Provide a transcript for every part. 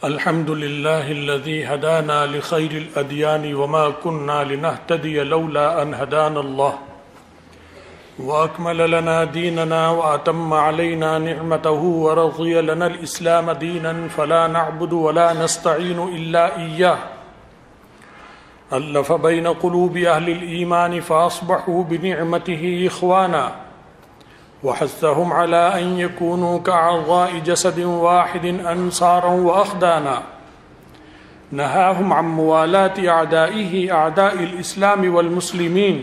अल्हम्दुलिल्लाहिल्लज़ी हदाना लिखैरिल अदयान वमा कुन्ना लिनहतदिय लौला अन हदाना अल्लाह व अकमल लना दीनना व अतम्मा अलैना निअमतहु व रज़िय लना अल-इस्लाम दीनन फला नअबुदु व ला नस्तईनु इल्ला इय्याह अल्लफ़ बैन क़ुलूबि अहलिल ईमान फ़अस्बहू बिनिअमतिही इख़वाना वहस्सहुम अला अन यकूनू कअज़ाइ जसदिन वाहिदिन अंसारन व अख़दाना नहाहुम अन मुवालाति अअदाइही अअदाइल इस्लाम वल मुस्लिमीन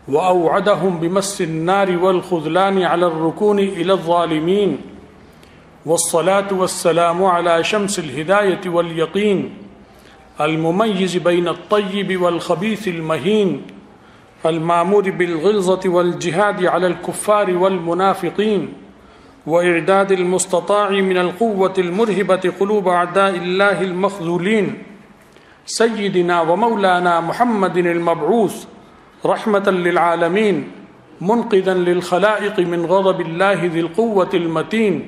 व अवअदहुम बिमस्सिन नारि वल ख़ुज़लानि अला अर्रुकूनि इला ज़ालिमीन वस्सलातु वस्सलामु अला शम्सिल हिदायति वल यक़ीन अल मुमय्यिज़ बैन अत-तय्यिब वल ख़बीसिल महीन अल-मामूर बिल-ग़िल्ज़ति वल-जिहाद अलल कुफ़्फ़ार वल-मुनाफ़िक़ीन व-इअदादिल मुस्तताअ मिनल क़ुव्वतिल मुरहिबति क़ुलूब अअदाइल्लाहिल मख़ज़ूलीन सय्यिदिना व मौलाना मुहम्मदिनिल मबऊस रहमतल लिल आलमीन मुनक़िज़न लिल ख़लाइक़ मिन ग़ज़बिल्लाहि ज़िल क़ुव्वतिल मतीन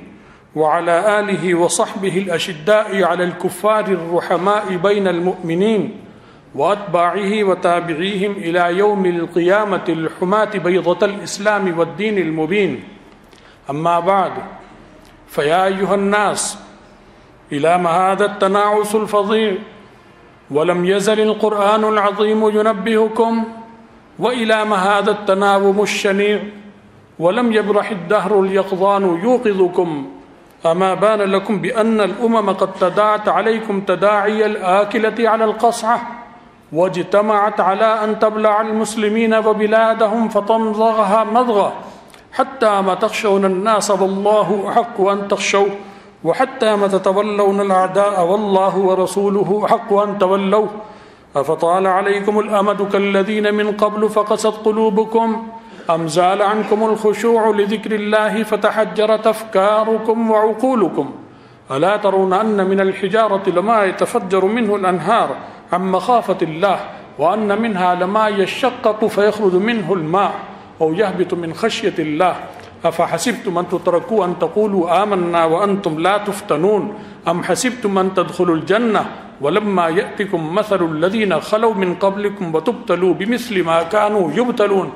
व अला आलिहि व सहबिहिल अशिद्दाइ अलल कुफ़्फ़ारिर रुहमाइ बैनल मुअमिनीन व अत्बाइही व ताबिईहिम इला यौमिल क़ियामतिल हुमाति बैज़तल इस्लाम वद्दीनिल मुबीन अम्मा बाद फ़या अय्युहन्नास इला महादत तनाउसुल फ़ज़ील वलम यज़लिल क़ुरआनुल अज़ीम युनब्बिहुकुम व इला महादत तनावुमुश शनी' वलम यब्रहिद दहरुल यक़ज़ानु यूक़िज़ुकुम अमा बान लकुम बिअन्नल उमम क़द तदाअत अलैकुम तदाइयल आकिलति अलल क़स्अह वज्तमअत अला अन तबलअल मुस्लिमीन व बिलादहुम फ़तमज़ग़हा मज़ग़ह हत्ता मा तख़शौना अन्नास वल्लाहु अहक़्क़ु अन तख़शौह व हत्ता मा ततवल्लौना अल-अअदाअ वल्लाहु व रसूलुहु अहक़्क़ु अन तवल्लौह अफ़ताल अलैकुमुल अमदु कल्लज़ीन मिन क़ब्लु फ़क़सत क़ुलूबुकुम अम ज़ाल अन्कुमुल ख़ुशूअ लिज़िक्रिल्लाहि फ़तहज्जरत अफ़कारुकुम व उक़ूलुकुम अला तरौना अन्न मिनल हिजारति लमा यतफ़ज्जरु मिन्हुल अन्हार अम मख़ाफ़तिल्लाह व अन्न मिन्हा लमा यशक़्क़क़ु फ़यख़रुजु मिन्हुल मा' औ यहबितु मिन ख़श्यतिल्लाह अफ़हसिब्तुम अन तुतरकू अन तक़ूलू आमन्ना व अंतुम ला तुफ़्तनून अम हसिब्तुम अन तदख़ुलुल जन्नह वलम्मा यअतिकुम मसलुल लज़ीना ख़लौ मिन क़ब्लिकुम व तुब्तलू बिमिस्लि मा कानू युब्तलून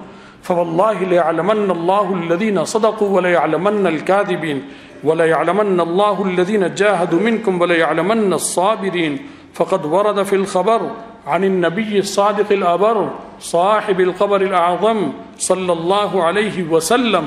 फ़वल्लाहि लयअलमन्नल्लाहु अल्लज़ीना सदक़ू व लयअलमन्नल काज़िबीन व लयअलमन्नल्लाहु अल्लज़ीना जाहदू मिनकुम व लयअलमन्नस्साबिरीन फ़क़द वरद फ़िल ख़बर अनिन नबिय्यिस सादिक़िल अबर साहिबिल क़बरिल अअज़म सल्लल्लाहु अलैहि वसल्लम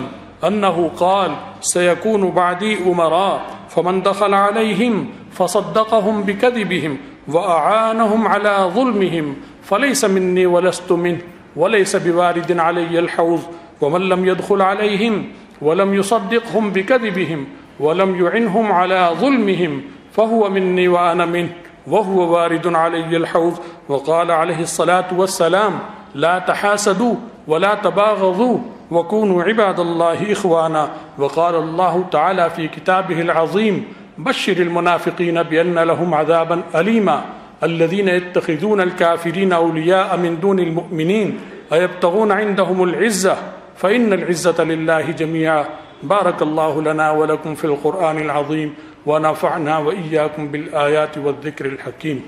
अन्नहु क़ाल सयकूनु बअदी उमरा फ़मन दख़ल अलैहिम फ़सद्दक़हुम बिकज़िबिहिम व अआनहुम अला ज़ुल्मिहिम फ़लैस मिन्नी व लस्तु मिन्हु व लैस बिवारिदिन अलैयल हौज़ व मन लम यदख़ुल अलैहिम व लम युसद्दिक़हुम बिकज़िबिहिम व लम युइन्हुम अला ज़ुल्मिहिम फ़हुव मिन्नी व अना मिन्हु वहुव वारिदुन अलैयल हौज़ व क़ाल अलैहिस्सलातु वस्सलाम ला तहासदू व ला तबाग़ज़ू व कूनू इबादल्लाहि इख़वाना व क़ाल अल्लाहु तआला फ़ी किताबिहिल अज़ीम बश्शिरिल मुनाफ़िक़ीन बिअन्न लहुम अज़ाबन अलीमा अल्लज़ीना यत्तख़िज़ूनल काफ़िरीना औलियाअ मिन दूनिल मुअमिनीन अयब्तग़ून इंदहुमुल इज़्ज़ह फ़इन्नल इज़्ज़ता लिल्लाहि जमीअ बारकल्लाहु लना व लकुम फ़िल क़ुरआनिल अज़ीम व नफ़अना व इय्याकुम बिल आयाति वज़्ज़िक्रिल हकीम।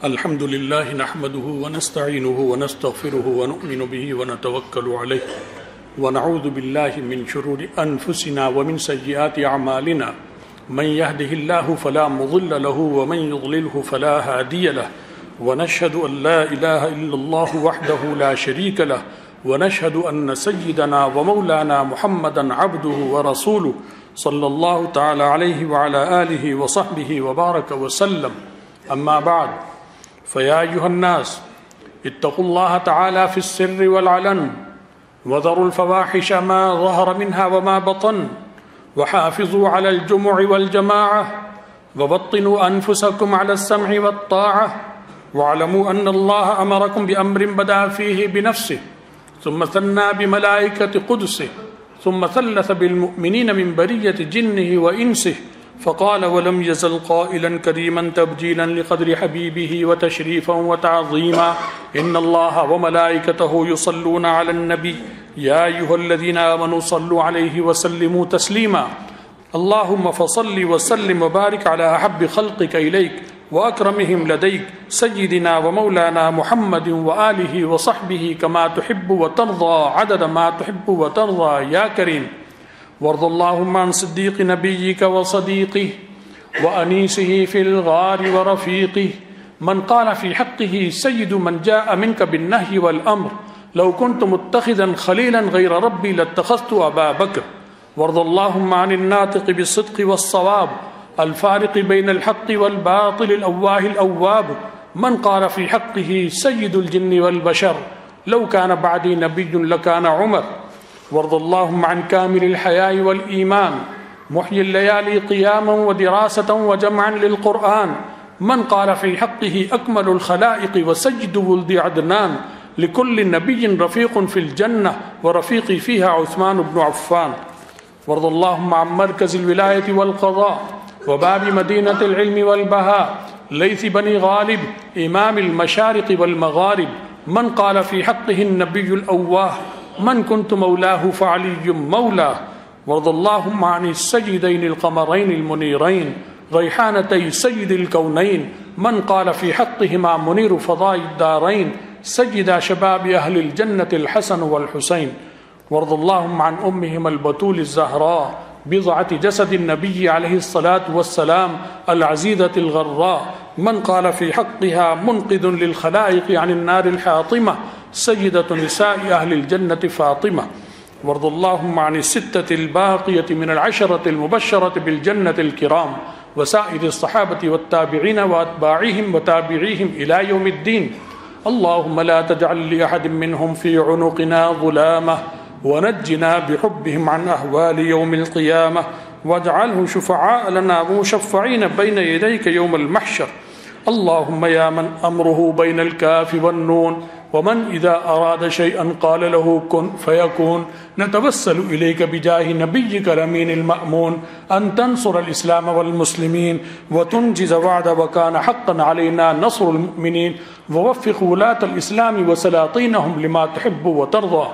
अल्हम्दुलिल्लाहि नहमदुहु व नस्तईनुहु व नस्तग़फिरुहु व नु'मिनु बिही व नतवक्कलु अलैहि व नऊज़ु बिल्लाहि मिन शुरूरि अनफुसिना व मिन सय्यिआति अअमालिना मन यहदिहिल्लाहु फला मुज़िल्ल लहु व मन युज़लिलहु फला हादिय लहु व नशहदु अन ला इलाहा इल्लल्लाहु वहदहु ला शरीक लहु व नशहदु अन्न सय्यिदना व मौलाना मुहम्मदन अब्दुहु व रसूलुहु सल्लल्लाहु तआला अलैहि व अला आलिहि व सहबिहि व बारक व सल्लम अम्मा बाद फ़या अय्युहन्नास इत्तक़ुल्लाह तआला फ़िस्सिर्रि वल अलन वज़रुल फ़वाहिश मा ज़हर मिन्हा व मा बतन वहाफ़िज़ू अलल जुमुअ वल जमाअह ववत्तिनु अनफुसकुम अला सम्इ वत्ताअह वअलमू अन्नल्लाह अमरकुम बिअम्रिन बदा फीहि बिनफ्सिहि सुम्मा सन्ना बिमलाइकति क़ुदसिहि सुम्मा सल्लस बिलमुअ्मिनीन मिन बरिय्यति जिन्निहि व इंसिहि फ़क़ाल वलम यज़ल क़ाइलन करीमन तब्जीलन लिक़द्रि हबीबिहि व तशरीफ़न व तअज़ीमा इन्नल्लाह व मलाइकतहु युसल्लूना अलन नबी या अय्युहल्लज़ीना आमनू सल्लु अलैहि व सल्लिमू तस्लीमा अल्लाहुम्मा फ़सल्लि व सल्लिम व बारिक अला अहब्बि ख़ल्क़िका इलैक व अक्रमिहिम लदैक सय्यिदिना व मौलाना मुहम्मदिन व आलिहि व सहबिहि कमा तुहिब्बु व तर्ज़ा अदद मा तुहिब्बु व तर्ज़ा या करीम वर्दुल्लाहुम्मा अन सिद्दीक़ि नबिय्यिका व सदीक़िहि व अनीसिहि फिल गारि व रफ़ीक़िहि मन क़ाल फ़ी हक़्क़िहि सय्यिदु मन जाअ मिनका बिन्नहयि वल अम्र लौ कुन्तु मुत्तख़िज़न ख़लीलन ग़ैर रब्बी लत्तख़ज़्तु अबा बकर वर्दुल्लाहुम्मा अनिन नातिक़ि बिस्सिद्क़ि वस्सवाब अल फ़ारिक़ि बैनल हक़्क़ि वल बातिलिल अव्वाहिल अव्वाब मन क़ाल फ़ी हक़्क़िहि सय्यिदुल जिन्नि वल बशर लौ कान बअदी नबिय्युन लकान उमर वर्दुल्लाहुम्मा अन कामिलिल हयाइ वल ईमान मुह्यिल लयाली क़ियामन व दिरासतन व जमअन लिल क़ुरआन मन क़ाल फ़ी हक़्क़िहि अकमलुल ख़लाइक़ि व सय्यिदु वुल्दि अदनान लिकुल्लि नबिय्यिन रफ़ीक़ुन फ़िल जन्नह व रफ़ीक़ी फ़ीहा उस्मान इब्न अफ़्फ़ान वर्दुल्लाहुम्मा अन मरकज़िल विलायति वल क़ज़ा व बाबि मदीनतिल इल्मि वल बहा लैथि बनी गालिब इमामिल मशारिक़ि वल मग़ारिब मन क़ाल फ़ी हक़्क़िहि नबिय्युल अव्वाह मन कुन्तु मौलाहु फ़अलिय्युम मौलाह वर्दुल्लाहुम्मा अन सय्यिदैनिल क़मरैनिल मुनीरैन रैहानतै सय्यिदिल कौनैन मन क़ाल फ़ी हक़्क़िहिमा मुनीरु फ़ज़ाइद दारैन सय्यिदा शबाबि अहलिल जन्नतिल हसन वल हुसैन वर्दुल्लाहुम्मा अन उम्मिहिमल बतूलिज़ ज़हरा बिज़अति जसदिन नबिय्यि अलैहिस्सलातु वस्सलाम अल अज़ीज़तिल ग़र्रा मन क़ाल फ़ी हक़्क़िहा मुन्क़िदुन लिल ख़लाइक़ि अनिन नारिल हातिमा सय्यिदतु निसाइ अहलिल जन्नति फ़ातिमा वर्दुल्लाहुम्मा अनिस सित्ततिल बाक़ियति मिनल अशरतिल मुबश्शरति बिल जन्नतिल किराम व साइरिस सहाबति वत्ताबिईन व अत्बाइहिम व ताबिईहिम इला यौमिद्दीन अल्लाहुम्मा ला तजअल लि अहदिन मिनहुम फ़ी उनुक़िना ग़ुलामह व नज्जिना बिहुब्बिहिम अन अहवालि यौमिल क़ियामह वजअलहु शुफ़अआ लना मुशफ़्फ़ईन बैन यदैक यौमल महशर अल्लाहुम्मा या मन अम्रुहु बैनल काफ़ि वन नून वमन इज़ा अराद शैअन क़ाल लहु कुन फ़यकून नतवस्सलु इलैका बिजाहि नबिय्यिकल अमीनिल मअमून अन तंसुरल इस्लाम वल मुस्लिमीन व तुनजिज़ वअद व कान हक़्क़न अलैना नस्रुल मुमिनीन व वफ़्फ़िक़ वलातल इस्लाम व सलातीनहुम लिमा तुहिब्बु व तर्ज़ा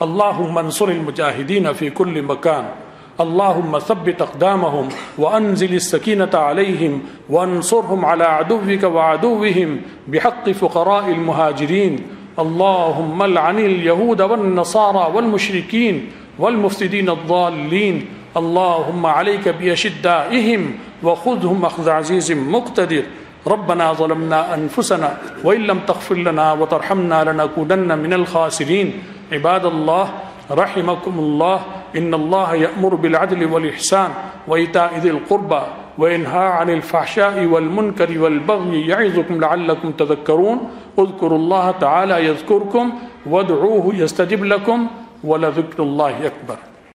अल्लाहुम्मा अंसुरिल मुजाहिदीन फ़ी कुल्लि मकान अल्लाहुम्मा सब्बित अक़दामहुम व अंज़िलिस सकीनता अलैहिम व अंसुरहुम अला अदुव्विका व अदुव्विहिम बिहक़्क़ि फ़ुक़राइल मुहाजिरीन अल्लाहुम्मा लअनिल यहूद वन नसारा वल मुशरिकीन वल मुफ़्सिदीन अद्दाल्लीन अल्लाहुम्मा अलैका बिअशिद्दाइहिम व ख़ुज़हुम अख़्ज़ अज़ीज़िम मुक़्तदिर रब्बना ज़लमना अनफुसना व इन लम तग़फ़िर लना व तरहमना लनकूनन्न मिनल ख़ासिरीन इबादल्लाह रहिमकुमुल्लाह इन्नल्लाह यअमुरु बिल अदलि वल इहसान व इताइ ज़िल क़ुर्बा व यन्हा अनिल फ़हशाइ वल मुनकरि वल बग़यि यइज़ुकुम लअल्लकुम तज़क्करून उज़्कुरुल्लाह तआला यज़्कुरकुम वदऊहु यस्तजिब लकुम व लज़िक्रुल्लाहि अकबर।